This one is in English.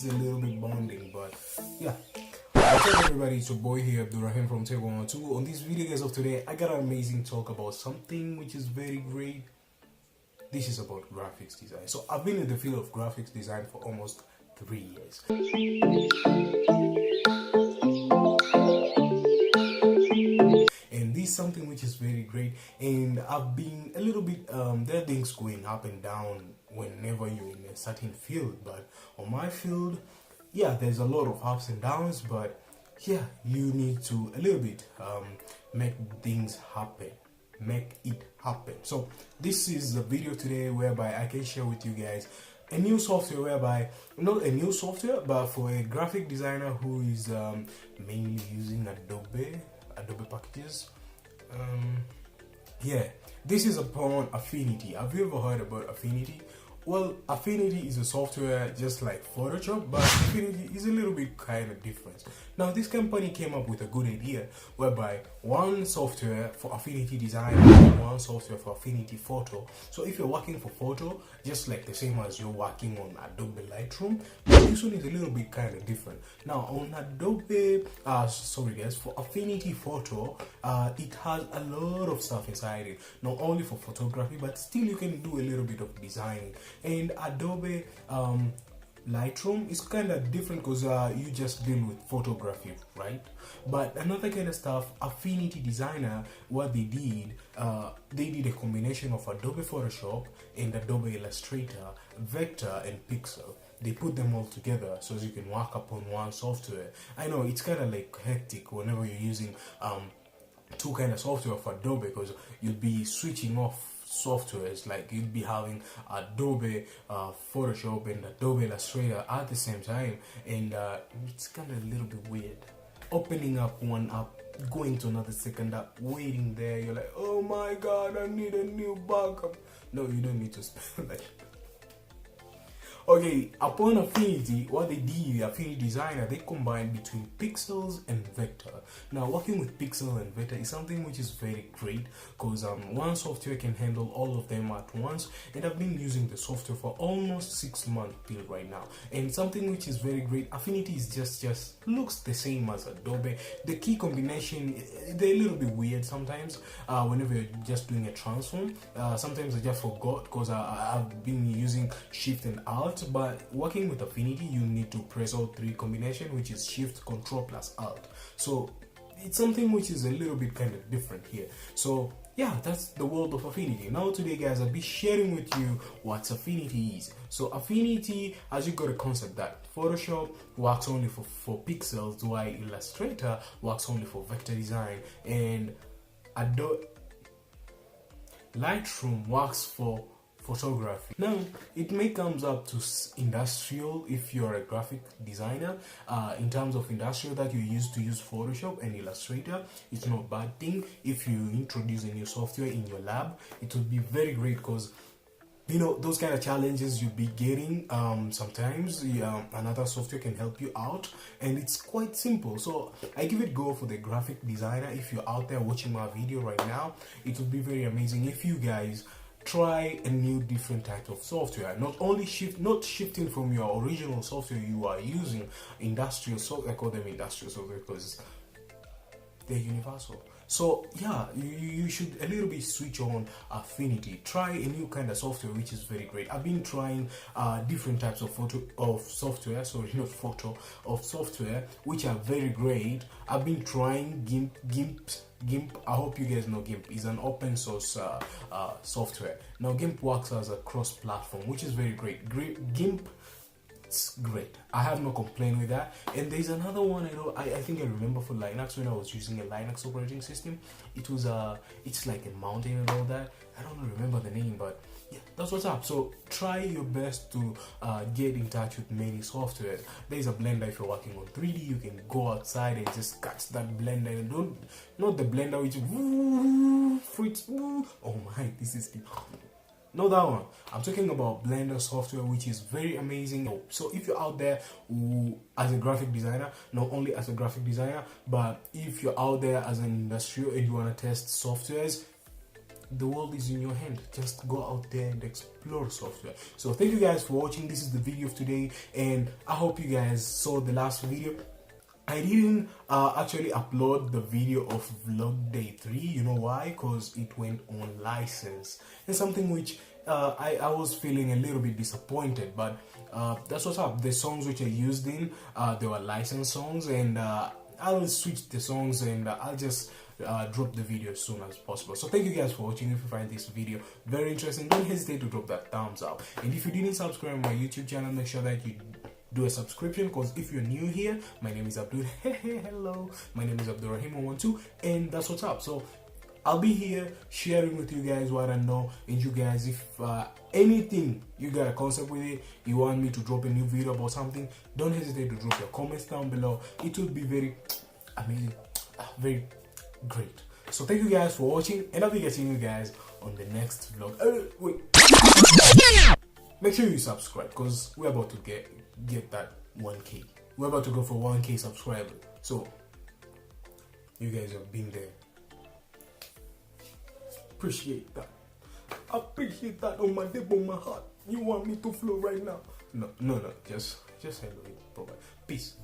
a little bit bonding, but yeah. What's up everybody, it's your boy here, Abdurrahim from Tech 112. On this video guys of today, I got an amazing talk about something which is very great. This is about graphics design. So I've been in the field of graphics design for almost 3 years. And this is something which is very great, and I've been a little bit, there are things going up and down whenever you're in a certain field, but on my field, yeah, there's a lot of ups and downs, but yeah, you need to a little bit make things happen, make it happen. So this is a video today whereby I can share with you guys a new software, whereby not a new software, but for a graphic designer who is mainly using Adobe packages. Yeah, this is upon Affinity. Have you ever heard about Affinity? Well, Affinity is a software just like Photoshop, but Affinity is a little bit kind of different. Now, this company came up with a good idea whereby one software for Affinity design and one software for Affinity photo. So if you're working for photo, just like the same as you're working on Adobe Lightroom, but this one is a little bit kind of different. Now, on Adobe, for Affinity photo, it has a lot of stuff inside it. Not only for photography, but still you can do a little bit of designing. And Adobe Lightroom is kind of different because you just deal with photography, right? But another kind of stuff, Affinity Designer, what they did a combination of Adobe Photoshop and Adobe Illustrator, Vector and Pixel. They put them all together so you can work upon one software. I know it's kind of like hectic whenever you're using two kind of software for Adobe, because you'll be switching off softwares, like you'd be having Adobe Photoshop and Adobe Illustrator at the same time, and it's kind of a little bit weird. Opening up one app, going to another second app, waiting there, you're like, oh my god, I need a new backup. No, you don't need to spend that. Okay, upon Affinity, what they did, Affinity Designer, they combined between pixels and vector. Now, working with pixel and vector is something which is very great, because one software can handle all of them at once, and I've been using the software for almost 6 months till right now. And something which is very great, Affinity is just looks the same as Adobe. The key combination, they're a little bit weird sometimes, whenever you're just doing a transform. Sometimes I just forgot, because I've been using Shift and Alt. But working with Affinity, you need to press all three combination, which is Shift, Control plus Alt. So it's something which is a little bit kind of different here. So yeah, that's the world of Affinity. Now today guys, I'll be sharing with you what Affinity is. So Affinity, as you got a concept that Photoshop works only for pixels, while Illustrator works only for vector design, and Adobe Lightroom works for photography. Now, it may comes up to industrial if you're a graphic designer. In terms of industrial that you used to use Photoshop and Illustrator, it's not a bad thing. If you introduce a new software in your lab, it would be very great, because you know those kind of challenges you'll be getting sometimes another software can help you out, and it's quite simple. So I give it go for the graphic designer. If you're out there watching my video right now, it would be very amazing if you guys try a new different type of software. Not shifting from your original software you are using, industrial software. I call them industrial software because they're universal. So yeah, you should a little bit switch on Affinity. Try a new kind of software which is very great. I've been trying different types of software which are very great. I've been trying GIMP. I hope you guys know GIMP is an open source software. Now GIMP works as a cross-platform, which is very great. GIMP, it's great. I have no complaint with that. And there's another one I think I remember for Linux, when I was using a Linux operating system. It was it's like a mountain and all that. I don't remember the name, but yeah, that's what's up. So try your best to get in touch with many softwares. There's a Blender. If you're working on 3D, you can go outside and just catch that Blender, and not the Blender which fruits. Oh my, this is it. Not that one. I'm talking about Blender software, which is very amazing. So if you're out there as a graphic designer, not only as a graphic designer, but if you're out there as an industrial and you want to test softwares, the world is in your hand. Just go out there and explore software. So thank you guys for watching. This is the video of today, and I hope you guys saw the last video. I didn't actually upload the video of vlog day 3. You know why? Because it went on license, and something which I was feeling a little bit disappointed, but that's what's up. The songs which I used in, they were licensed songs, and I'll switch the songs, and I'll just drop the video as soon as possible. So thank you guys for watching. If you find this video very interesting, don't hesitate to drop that thumbs up, and if you didn't subscribe to my YouTube channel, make sure that you do a subscription, because if you're new here, my name is Abdul. Hello, my name is Abdul Rahim112, and that's what's up. So I'll be here sharing with you guys what I know, and you guys, if anything, you got a concept with it, you want me to drop a new video about something, don't hesitate to drop your comments down below. It will be very amazing, very great. So thank you guys for watching, and I'll be getting you guys on the next vlog. Wait, make sure you subscribe, because we're about to get that 1K. We're about to go for 1K subscribers. So you guys have been there. Appreciate that. Appreciate that on my dip, on my heart. You want me to flow right now? No. Just handle it properly. Peace.